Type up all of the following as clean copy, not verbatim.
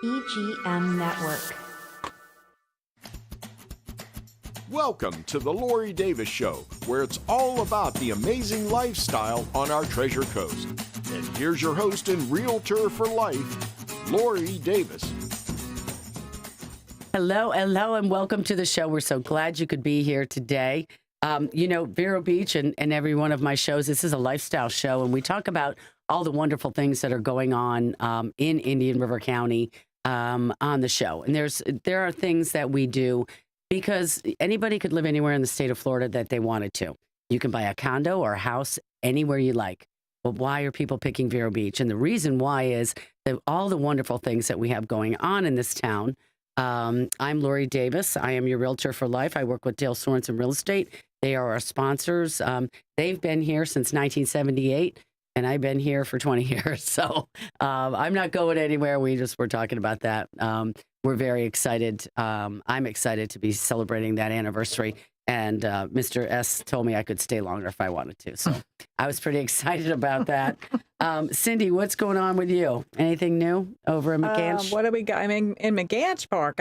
EGM Network. Welcome to the Lori Davis Show, where it's all about the amazing lifestyle on our Treasure Coast. And here's your host and realtor for life, Lori Davis. Hello, and welcome to the show. We're so glad you could be here today. Vero Beach and every one of my shows, this is a lifestyle show, and we talk about all the wonderful things that are going on in Indian River County on the show. And there are things that we do because anybody could live anywhere in the state of Florida that they wanted to. You can buy a condo or a house anywhere you like. But why are people picking Vero Beach? And the reason why is that all the wonderful things that we have going on in this town. I'm Lori Davis. I am your realtor for life. I work with Dale Sorensen Real Estate. They are our sponsors. They've been here since 1978, and I've been here for 20 years. So I'm not going anywhere. We're talking about that. We're very excited. I'm excited to be celebrating that anniversary. And Mr. S told me I could stay longer if I wanted to. So I was pretty excited about that. Cindy, what's going on with you? Anything new over in McGanch? What do we got? I mean, in McGanch Park,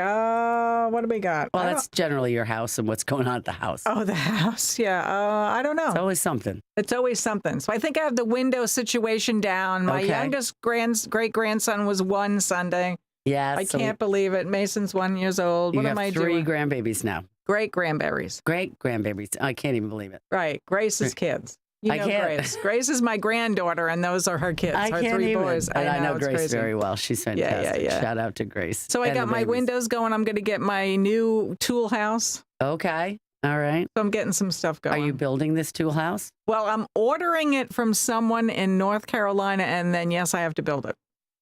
what do we got? Well, that's generally your house and what's going on at the house. Oh, the house. Yeah. I don't know. It's always something. It's always something. So I think I have the window situation down. My youngest great-grandson was 1 Sunday. Yes. I can't believe it. Mason's 1 year old. What am I doing? You have 3 grandbabies now. Great-grandberries. Great-grandbabies. I can't even believe it. Right. Grace's kids. You know Grace. Grace is my granddaughter, and those are her kids, her 3 boys. I know Grace crazy. Very well. She's fantastic. Yeah. Shout out to Grace. So I got my windows going. I'm going to get my new tool house. Okay. All right. So I'm getting some stuff going. Are you building this tool house? Well, I'm ordering it from someone in North Carolina, and then, yes, I have to build it.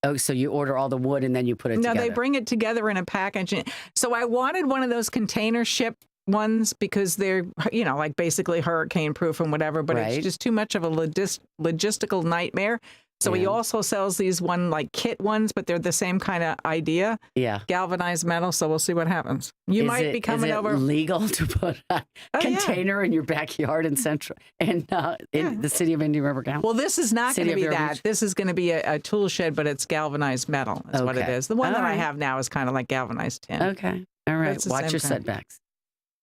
Oh, so you order all the wood and then you put it together? No, they bring it together in a package. So I wanted one of those container ship ones because they're, like basically hurricane proof and whatever, but It's just too much of a logistical nightmare. So he also sells these like kit ones, but they're the same kind of idea. Yeah. Galvanized metal. So we'll see what happens. You might be coming over. Is it legal to put a container in your backyard in in the city of Indian River County? Well, this is not going to be that. Beach? This is going to be a tool shed, but it's galvanized metal is what it is. The one that I have now is kind of like galvanized tin. Okay. All right. Watch your setbacks.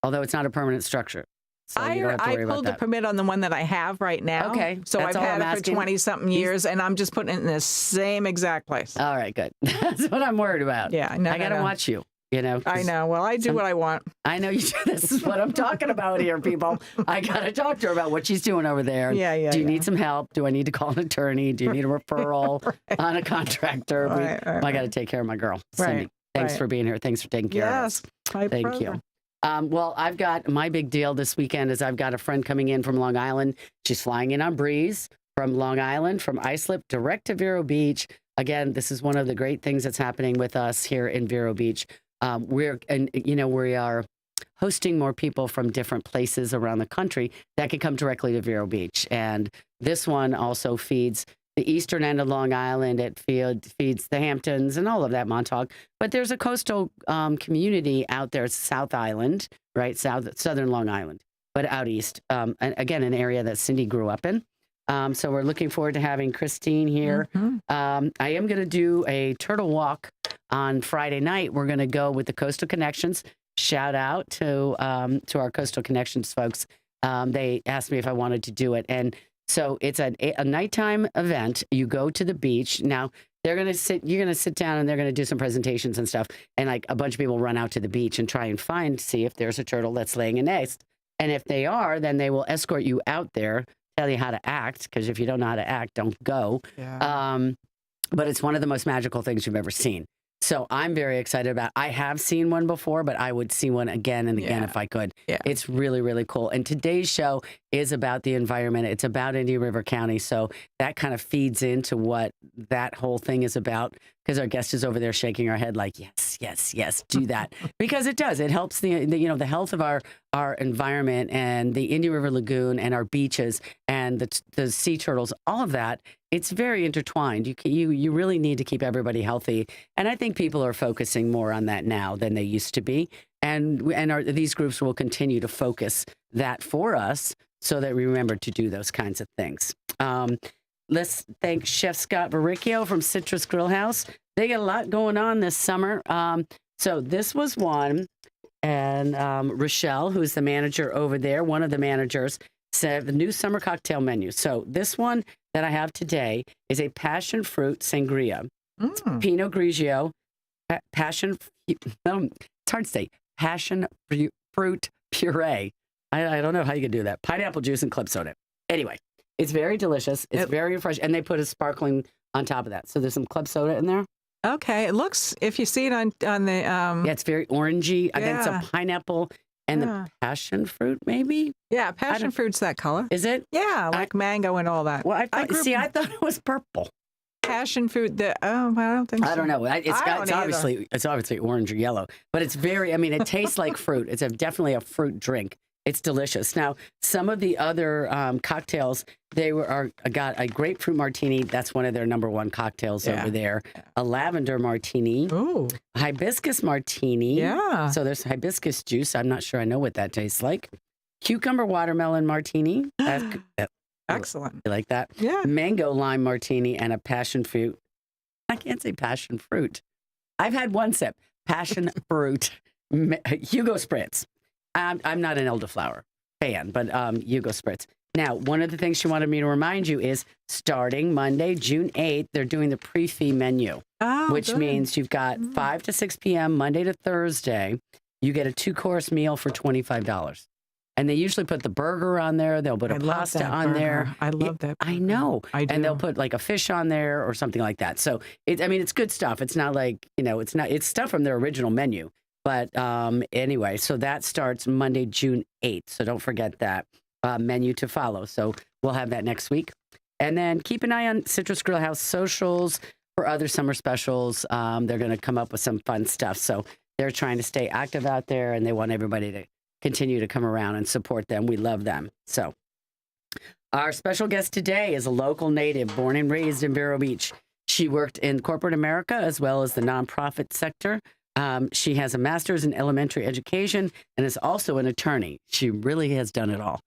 Although it's not a permanent structure. So I pulled the permit on the one that I have right now. Okay. So I've had it for 20-something years, and I'm just putting it in the same exact place. All right, good. That's what I'm worried about. Yeah. I got to watch you, I know. Well, I do what I want. I know you do. This is what I'm talking about here, people. I got to talk to her about what she's doing over there. Yeah. Do you need some help? Do I need to call an attorney? Do you need a referral on a contractor? I got to take care of my girl, Cindy. Thanks for being here. Thanks for taking care of us. Thank you. Well, I've got my big deal this weekend is I've got a friend coming in from Long Island. She's flying in on Breeze from Long Island, from Islip, direct to Vero Beach. Again, this is one of the great things that's happening with us here in Vero Beach. We are hosting more people from different places around the country that can come directly to Vero Beach. And this one also feeds the eastern end of Long Island. It feeds the Hamptons and all of that, Montauk. But there's a coastal community out there, South Island, right? Southern Long Island, but out east. And again, an area that Cindy grew up in. So we're looking forward to having Christine here. Mm-hmm. I am going to do a turtle walk on Friday night. We're going to go with the Coastal Connections. Shout out to our Coastal Connections folks. They asked me if I wanted to do it. And so it's a nighttime event. You go to the beach. Now, you're going to sit down and they're going to do some presentations and stuff. And like a bunch of people run out to the beach and try and see if there's a turtle that's laying an egg. And if they are, then they will escort you out there, tell you how to act. Because if you don't know how to act, don't go. Yeah. But it's one of the most magical things you've ever seen. So I'm very excited about it. I have seen one before, but I would see one again and again if I could. Yeah. It's really, really cool. And today's show is about the environment. It's about Indian River County. So that kind of feeds into what that whole thing is about, because our guest is over there shaking her head like, yes, do that. Because it does. It helps the health of our environment and the Indian River Lagoon and our beaches and the sea turtles, all of that. It's very intertwined. You really need to keep everybody healthy. And I think people are focusing more on that now than they used to be. And these groups will continue to focus that for us so that we remember to do those kinds of things. Let's thank Chef Scott Verricchio from Citrus Grillhouse. They got a lot going on this summer. So this was one, and Rochelle, who's the manager over there, one of the managers, said the new summer cocktail menu. So this one that I have today is a passion fruit sangria, Pinot Grigio, it's hard to say, passion fruit puree. I don't know how you could do that. Pineapple juice and club soda. Anyway, it's very delicious. It's very fresh, and they put a sparkling on top of that. So there's some club soda in there. Okay, it looks, if you see it on the Yeah, it's very orangey. I think it's a pineapple and the passion fruit, maybe. Yeah, passion fruit's that color. Is it? Yeah, like mango and all that. Well, I thought it was purple. Passion fruit. I don't think so. I don't know. It's obviously orange or yellow, but it's very. I mean, it tastes like fruit. It's definitely a fruit drink. It's delicious. Now, some of the other cocktails, got a grapefruit martini. That's one of their number one cocktails over there. A lavender martini. Ooh. Hibiscus martini. Yeah. So there's hibiscus juice. I'm not sure I know what that tastes like. Cucumber watermelon martini. Excellent. You like that? Yeah. Mango lime martini and a passion fruit. I can't say passion fruit. I've had one sip. Passion fruit. Hugo Spritz. I'm not an elderflower fan, but Hugo Spritz. Now, one of the things she wanted me to remind you is starting Monday, June 8th, they're doing the pre-fee menu, which means you've got 5 to 6 p.m. Monday to Thursday. You get a 2-course meal for $25. And they usually put the burger on there. They'll put a pasta on there. I love that burger. I know. I do. And they'll put like a fish on there or something like that. So, it's good stuff. It's not like, it's stuff from their original menu. But anyway, so that starts Monday, June 8th. So don't forget that menu to follow. So we'll have that next week. And then keep an eye on Citrus Grillhouse socials for other summer specials. They're going to come up with some fun stuff. So they're trying to stay active out there, and they want everybody to continue to come around and support them. We love them. So our special guest today is a local native born and raised in Vero Beach. She worked in corporate America as well as the nonprofit sector. She has a master's in elementary education and is also an attorney. She really has done it all.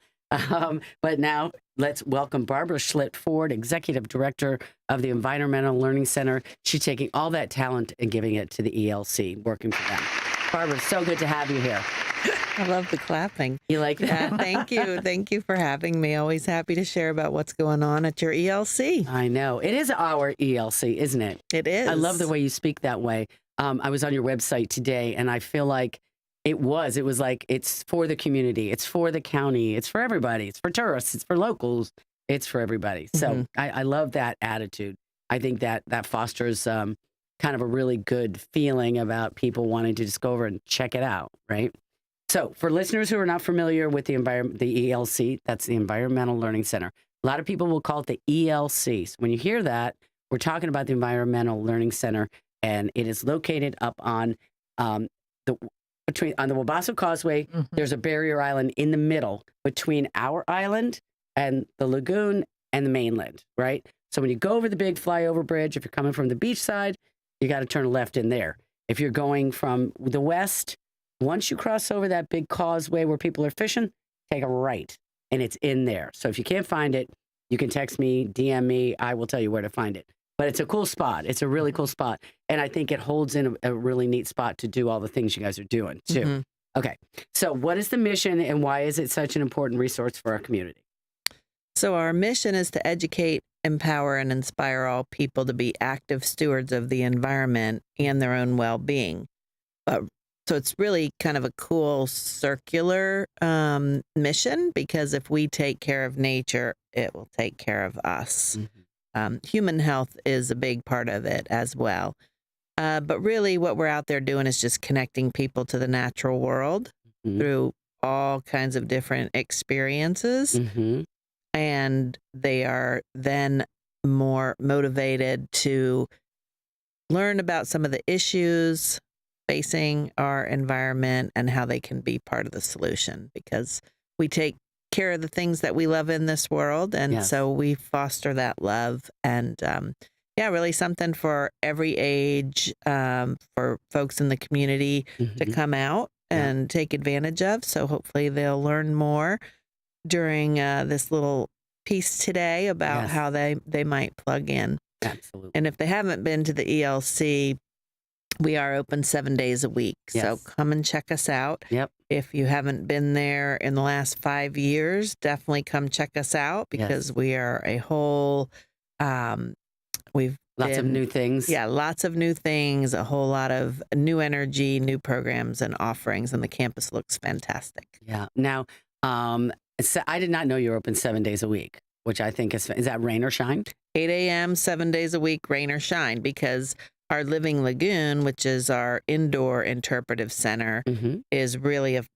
But now let's welcome Barbara Schlitt Ford, Executive Director of the Environmental Learning Center. She's taking all that talent and giving it to the ELC, working for them. Barbara, so good to have you here. I love the clapping. You like that? Yeah, thank you. Thank you for having me. Always happy to share about what's going on at your ELC. I know. It is our ELC, isn't it? It is. I love the way you speak that way. I was on your website today, and I feel like it was like it's for the community. It's for the county. It's for everybody. It's for tourists. It's for locals. It's for everybody. So I love that attitude. I think that fosters kind of a really good feeling about people wanting to just go over and check it out, right? So for listeners who are not familiar with the ELC, that's the Environmental Learning Center. A lot of people will call it the ELC. So when you hear that, we're talking about the Environmental Learning Center, and it is located up on the Wabasso Causeway. There's a barrier island in the middle between our island and the lagoon and the mainland, right? So when you go over the big flyover bridge, if you're coming from the beach side, you got to turn left in there. If you're going from the west, once you cross over that big causeway where people are fishing, take a right, and it's in there. So if you can't find it, you can text me, DM me. I will tell you where to find it. But it's a cool spot. It's a really cool spot. And I think it holds in a really neat spot to do all the things you guys are doing, too. Okay. So what is the mission, and why is it such an important resource for our community? So our mission is to educate, empower, and inspire all people to be active stewards of the environment and their own well-being. So it's really kind of a cool circular mission, because if we take care of nature, it will take care of us. Human health is a big part of it as well. But really what we're out there doing is just connecting people to the natural world through all kinds of different experiences. And they are then more motivated to learn about some of the issues facing our environment and how they can be part of the solution, because we take care of the things that we love in this world. And so we foster that love, and really something for every age, for folks in the community to come out and take advantage of. So hopefully they'll learn more during this little piece today about how they might plug in. Absolutely. And if they haven't been to the ELC, we are open 7 days a week. Yes. So come and check us out. Yep. If you haven't been there in the last 5 years, definitely come check us out because we are a whole, we've Lots of new things. Yeah, lots of new things, a whole lot of new energy, new programs and offerings, and the campus looks fantastic. Yeah. Now, so I did not know you were open 7 days a week, which I think is that rain or shine? 8 a.m., 7 days a week, rain or shine, because our Living Lagoon, which is our indoor interpretive center, is really an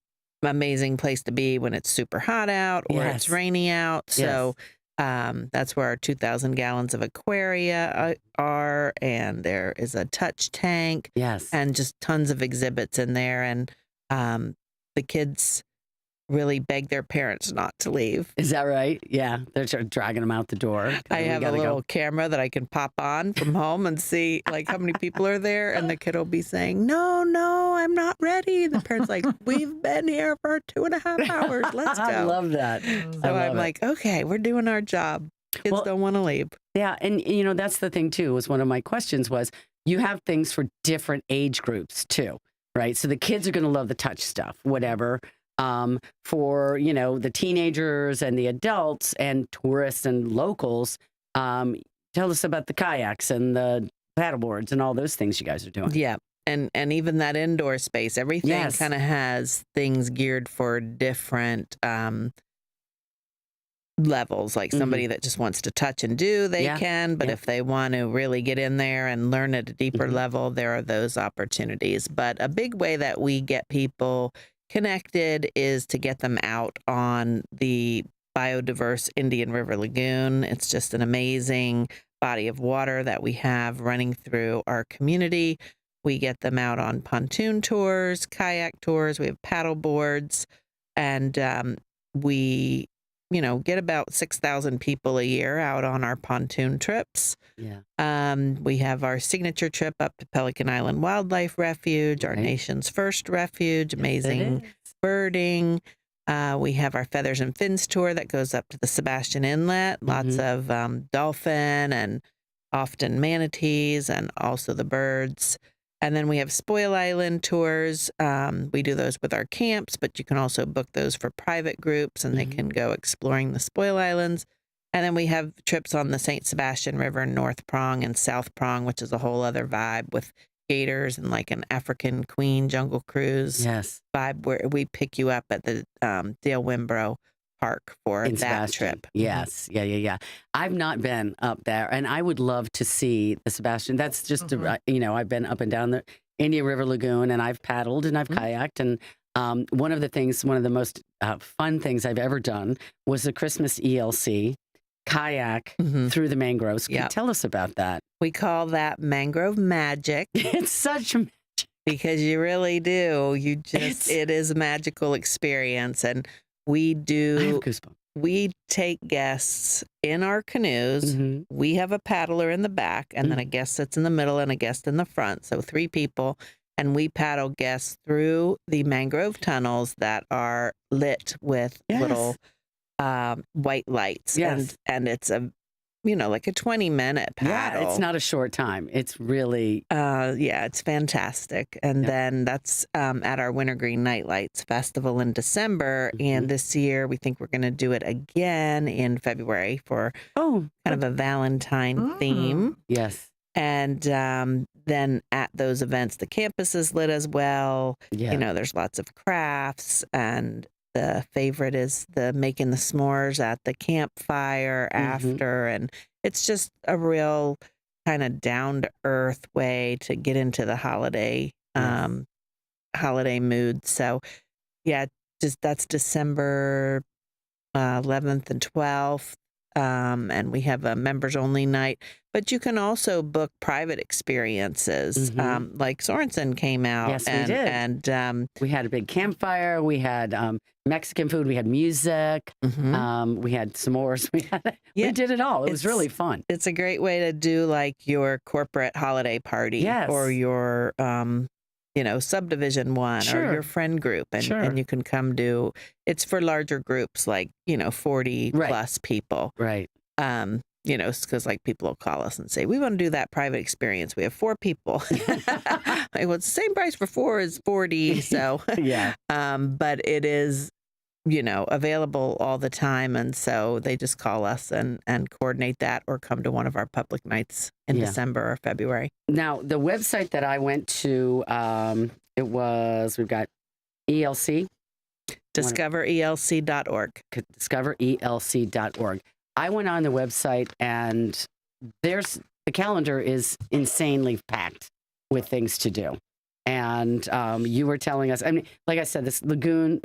amazing place to be when it's super hot out or it's rainy out. So that's where our 2,000 gallons of aquaria are, and there is a touch tank. Yes. And just tons of exhibits in there. And the kids really beg their parents not to leave. Is that right? Yeah. They're sort of dragging them out the door. I have a little camera that I can pop on from home and see like how many people are there. And the kid will be saying, no, I'm not ready. The parent's like, we've been here for 2.5 hours. Let's go. I love that. So I'm like, okay, we're doing our job. Kids don't want to leave. Yeah. And, that's the thing, too, was one of my questions was you have things for different age groups, too, right? So the kids are going to love the touch stuff, whatever. For, the teenagers and the adults and tourists and locals, tell us about the kayaks and the paddleboards and all those things you guys are doing. Yeah. And even that indoor space, everything kind of has things geared for different levels. Like somebody that just wants to touch and do, they can. But if they want to really get in there and learn at a deeper level, there are those opportunities. But a big way that we get people connected is to get them out on the biodiverse Indian River Lagoon. It's just an amazing body of water that we have running through our community. We get them out on pontoon tours, kayak tours. We have paddle boards, and we, get about 6,000 people a year out on our pontoon trips. Yeah. We have our signature trip up to Pelican Island Wildlife Refuge, our nation's first refuge, amazing birding. We have our Feathers and Fins tour that goes up to the Sebastian Inlet, lots of dolphin and often manatees and also the birds. And then we have Spoil Island tours. We do those with our camps, but you can also book those for private groups and they can go exploring the Spoil Islands. And then we have trips on the St. Sebastian River, North Prong and South Prong, which is a whole other vibe with gators and like an African Queen jungle cruise vibe where we pick you up at the Dale Wimbrough Park for that trip. Yes. Yeah. I've not been up there, and I would love to see the Sebastian. That's just, I've been up and down the Indian River Lagoon, and I've paddled and I've kayaked. And one of the most fun things I've ever done was the Christmas ELC kayak through the mangroves. Can you tell us about that? We call that mangrove magic. It's such magic. Because you really do. It is a magical experience. And we I have goosebumps. We take guests in our canoes. We have a paddler in the back and then a guest sits in the middle and a guest in the front. So 3 people. And we paddle guests through the mangrove tunnels that are lit with little white lights. Yes. And it's like a 20-minute paddle. Yeah, it's not a short time. It's really... it's fantastic. And then that's at our Wintergreen Nightlights Festival in December. And this year, we think we're going to do it again in February for kind of a Valentine theme. Yes. And then at those events, the campus is lit as well. Yeah. There's lots of crafts, and the favorite is the making the s'mores at the campfire after. And it's just a real kind of down-to-earth way to get into the holiday mood. So, that's December 11th and 12th. And we have a members-only night. But you can also book private experiences. Like Sorensen came out. Yes, we did. And we had a big campfire. We had Mexican food. We had music. We had s'mores. We did it all. It was really fun. It's a great way to do like your corporate holiday party or your subdivision one or your friend group. And you can come do, it's for larger groups like, 40 plus people. Right. because like people will call us and say, we want to do that private experience. We have 4 people. Well, it's the same price for 4 as 40. So, Yeah. But it is, available all the time. And so they just call us and coordinate that or come to one of our public nights in December or February. Now, the website that I went to, we've got ELC. DiscoverELC.org. DiscoverELC.org. I went on the website and the calendar is insanely packed with things to do. And you were telling us, I mean, like I said, this lagoon,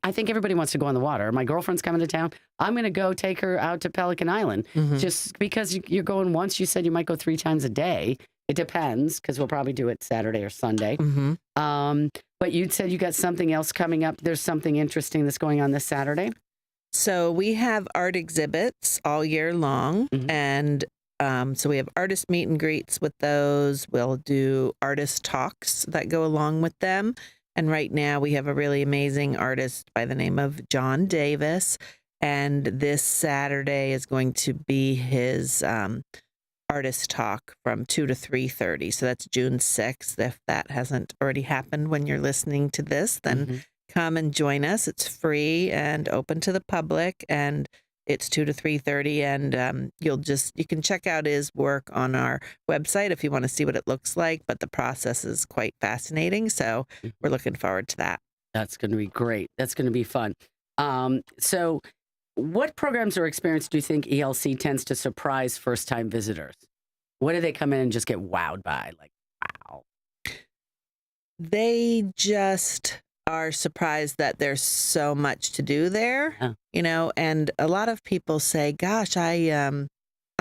I think everybody wants to go on the water. My girlfriend's coming to town. I'm going to go take her out to Pelican Island just because you're going once. You said you might go 3 times a day. It depends because we'll probably do it Saturday or Sunday. But you said you got something else coming up. There's something interesting that's going on this Saturday. So we have art exhibits all year long. And so we have artist meet and greets with those. We'll do artist talks that go along with them. And right now we have a really amazing artist by the name of John Davis. And this Saturday is going to be his artist talk from 2 to 3:30. So that's June 6th. If that hasn't already happened when you're listening to this, then come and join us. It's free and open to the public, and it's 2 to 3:30. And you can check out his work on our website if you want to see what it looks like. But the process is quite fascinating, so we're looking forward to that. That's going to be great. That's going to be fun. So what programs or experience do you think ELC tends to surprise first-time visitors? What do they come in and just get wowed by? Like, wow. They just are surprised that there's so much to do there, and a lot of people say, gosh, I'm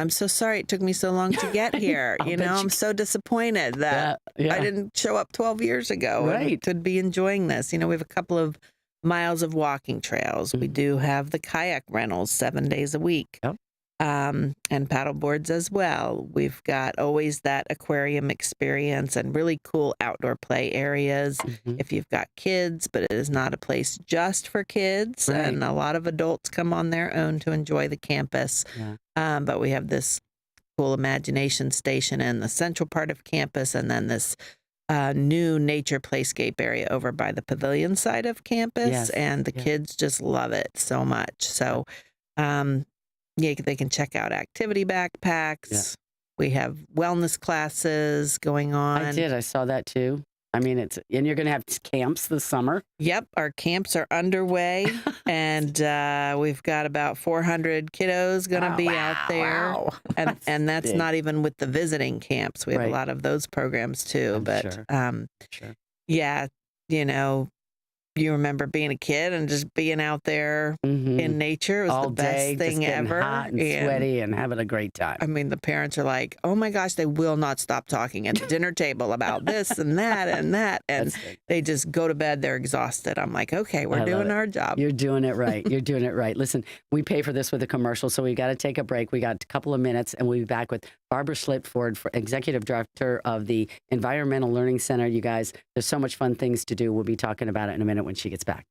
so sorry it took me so long to get here. I'm so disappointed that I didn't show up 12 years ago and could be enjoying this. We have a couple of miles of walking trails. We do have the kayak rentals 7 days a week. And paddle boards as well. We've got always that aquarium experience and really cool outdoor play areas if you've got kids, but it is not a place just for kids. And a lot of adults come on their own to enjoy the campus. But we have this cool imagination station in the central part of campus, and then this new nature playscape area over by the pavilion side of campus. And the kids just love it so much. So, they can check out activity backpacks. We have wellness classes going on. I saw that too. I mean, and you're going to have camps this summer. Yep. Our camps are underway and we've got about 400 kiddos going to be out there. Wow. And that's big. Not even with the visiting camps. We have a lot of those programs too. You remember being a kid and just being out there in nature. It was all the best thing ever. Hot and sweaty and having a great time. I mean, the parents are like, oh my gosh, they will not stop talking at the dinner table about this and that and that. And they just go to bed. They're exhausted. I'm like, okay, we're doing our job. You're doing it right. You're doing it right. Listen, we pay for this with a commercial, so we got to take a break. We got a couple of minutes, and we'll be back with Barbara Schlitt Ford, Executive Director of the Environmental Learning Center. You guys, there's so much fun things to do. We'll be talking about it in a minute when she gets back.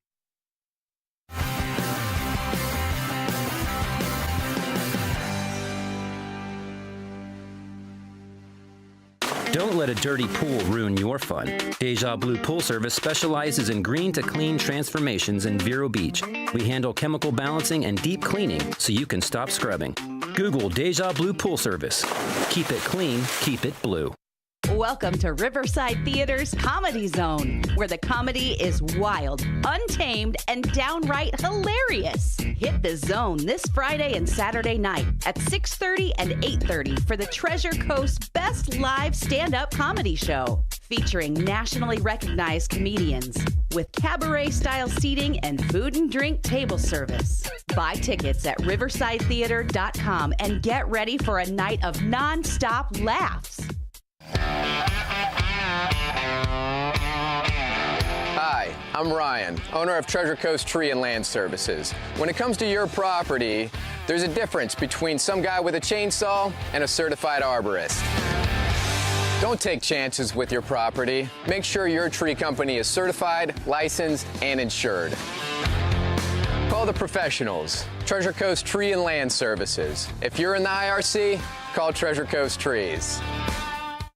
Don't let a dirty pool ruin your fun. Deja Blue Pool Service specializes in green to clean transformations in Vero Beach. We handle chemical balancing and deep cleaning so you can stop scrubbing. Google Deja Blue Pool Service. Keep it clean, keep it blue. Welcome to Riverside Theater's Comedy Zone, where the comedy is wild, untamed, and downright hilarious. Hit the zone this Friday and Saturday night at 6:30 and 8:30 for the Treasure Coast's best live stand-up comedy show, featuring nationally recognized comedians with cabaret-style seating and food and drink table service. Buy tickets at riversidetheater.com and get ready for a night of non-stop laughs. Hi, I'm Ryan, owner of Treasure Coast Tree and Land Services. When it comes to your property, there's a difference between some guy with a chainsaw and a certified arborist. Don't take chances with your property. Make sure your tree company is certified, licensed, and insured. Call the professionals. Treasure Coast Tree and Land Services. If you're in the IRC, call Treasure Coast Trees.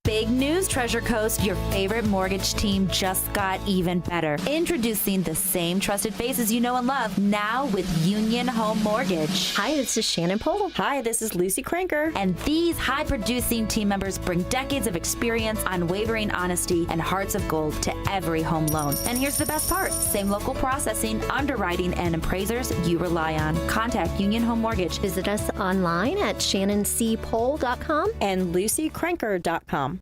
Big news, Treasure Coast. Your favorite mortgage team just got even better. Introducing the same trusted faces you know and love, now with Union Home Mortgage. Hi, this is Shannon Pohl. Hi, this is Lucy Cranker. And these high-producing team members bring decades of experience, unwavering honesty, and hearts of gold to every home loan. And here's the best part. Same local processing, underwriting, and appraisers you rely on. Contact Union Home Mortgage. Visit us online at shannoncpohl.com and lucycranker.com.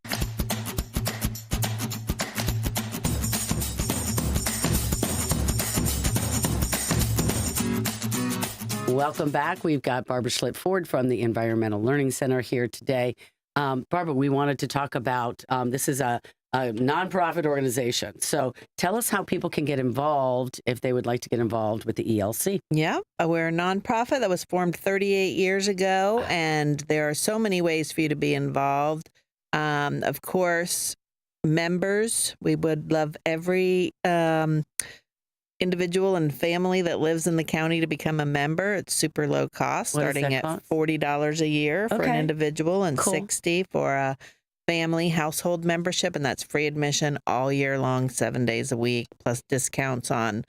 Welcome back. We've got Barbara Schlitt Ford from the Environmental Learning Center here today. Barbara, we wanted to talk about, this is a nonprofit organization. So tell us how people can get involved if they would like to get involved with the ELC. Yeah, we're a nonprofit that was formed 38 years ago, and there are so many ways for you to be involved. Of course, members, we would love every individual and family that lives in the county to become a member. It's super low cost, starting at $40 a year for an individual and $60 for a family household membership, and that's free admission all year long, 7 days a week, plus discounts on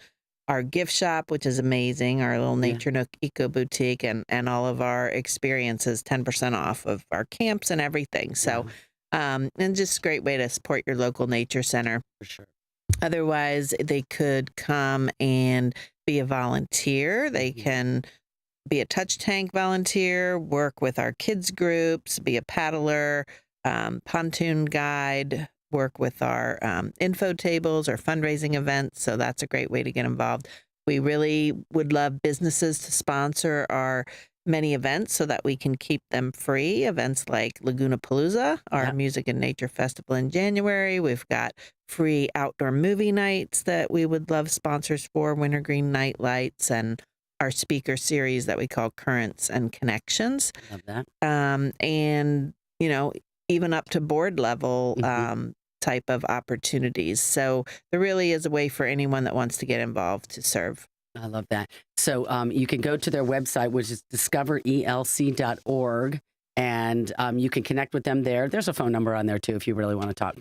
our gift shop, which is amazing, our little Nature Nook Eco Boutique, and all of our experiences, 10% off of our camps and everything. So, and just a great way to support your local nature center. For sure. Otherwise, they could come and be a volunteer. They can be a touch tank volunteer, work with our kids groups, be a paddler, pontoon guide, work with our info tables or fundraising events. So that's a great way to get involved. We really would love businesses to sponsor our many events so that we can keep them free. Events like Laguna Palooza, our music and nature festival in January. We've got free outdoor movie nights that we would love sponsors for, Wintergreen Night Lights, and our speaker series that we call Currents and Connections. Love that. And, you know, even up to board level type of opportunities. So there really is a way for anyone that wants to get involved to serve. I love that. So you can go to their website, which is discoverelc.org, and you can connect with them there. There's a phone number on there, too, if you really want to talk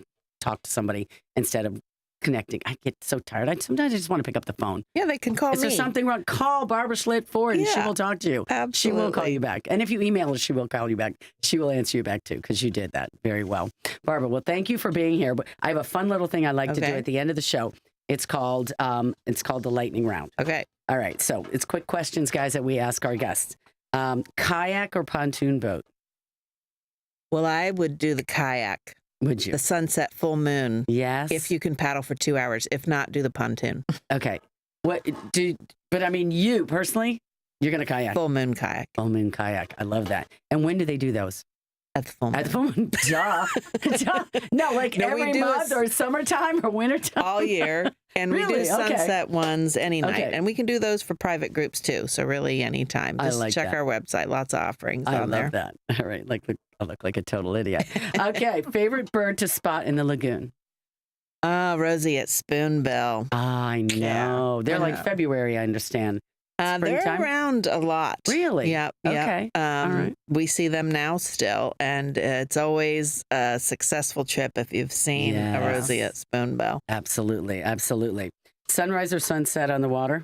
to somebody instead of connecting. I get so tired. Sometimes I just want to pick up the phone. Yeah, they can call me. Is there something wrong? Call Barbara Schlitt Ford, and she will talk to you. Absolutely. She will call you back. And if you email her, she will call you back. She will answer you back, too, because you did that very well. Barbara, well, thank you for being here. But I have a fun little thing I like to do at the end of the show. It's called the lightning round. Okay. All right. So it's quick questions, guys, that we ask our guests. Kayak or pontoon boat? Well, I would do the kayak. Would you? The sunset full moon. Yes. If you can paddle for 2 hours. If not, do the pontoon. Okay. But I mean, you personally, you're going to kayak. Full moon kayak. Full moon kayak. I love that. And when do they do those? At the full moon. At the full moon. Duh. No, like every month or summertime or wintertime? All year. And we do sunset ones any night. Okay. And we can do those for private groups too. So really anytime. Just check our website. Lots of offerings on there. I love that. All right. I look like a total idiot. Okay. Favorite bird to spot in the lagoon? Rosie at Spoonbill. I know. Yeah, They're like February, I understand. They're around a lot. Really? Yeah. Okay. All right. We see them now still, and it's always a successful trip if you've seen a Rosie at Spoonbill. Absolutely. Absolutely. Sunrise or sunset on the water?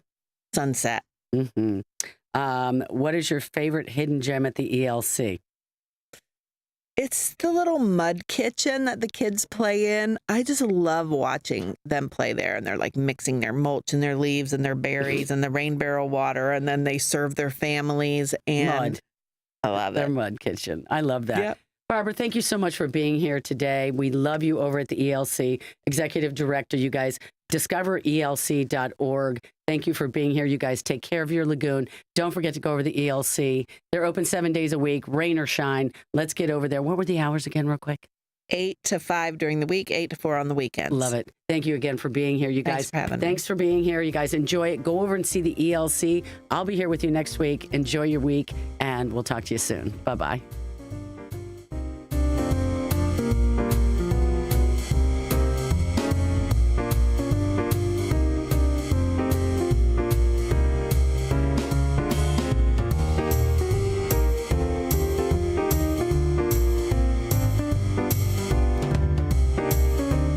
Sunset. Mm-hmm. What is your favorite hidden gem at the ELC? It's the little mud kitchen that the kids play in. I just love watching them play there. And they're like mixing their mulch and their leaves and their berries and the rain barrel water. And then they serve their families. And mud. I love Their it. mud kitchen. I love that. Yep. Barbara, thank you so much for being here today. We love you over at the ELC. Executive Director, you guys, discoverelc.org. Thank you for being here. You guys take care of your lagoon. Don't forget to go over the ELC. They're open 7 days a week, rain or shine. Let's get over there. What were the hours again, real quick? 8 to 5 during the week, 8 to 4 on the weekends. Love it. Thank you again for being here, you guys. Thanks for having me. Thanks for being here. You guys enjoy it. Go over and see the ELC. I'll be here with you next week. Enjoy your week, and we'll talk to you soon. Bye-bye.